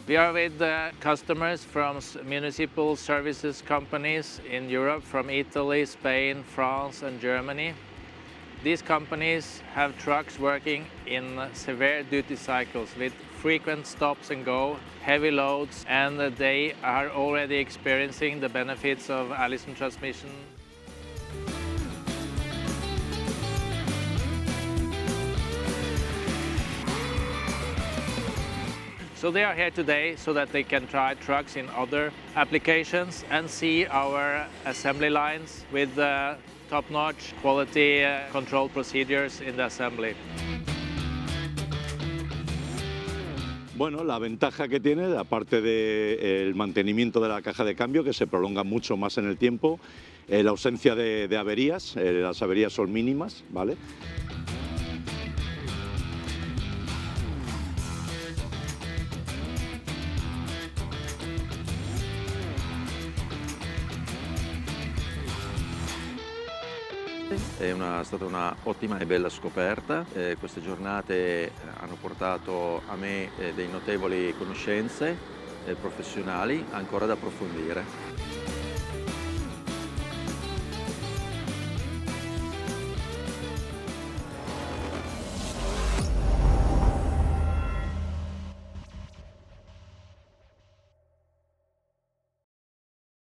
We are with customers from municipal services companies in Europe, from Italy, Spain, France and Germany. These companies have trucks working in severe duty cycles with frequent stops and go, heavy loads, and they are already experiencing the benefits of Allison transmission. So they are here today so that they can try trucks in other applications and see our assembly lines with top-notch quality control procedures in the assembly. Bueno, la ventaja que tiene, aparte del mantenimiento de la caja de cambio, que se prolonga mucho más en el tiempo, la ausencia de averías, las averías son mínimas, ¿vale? È stata una ottima e bella scoperta. Queste giornate hanno portato a me dei notevoli conoscenze professionali ancora da approfondire.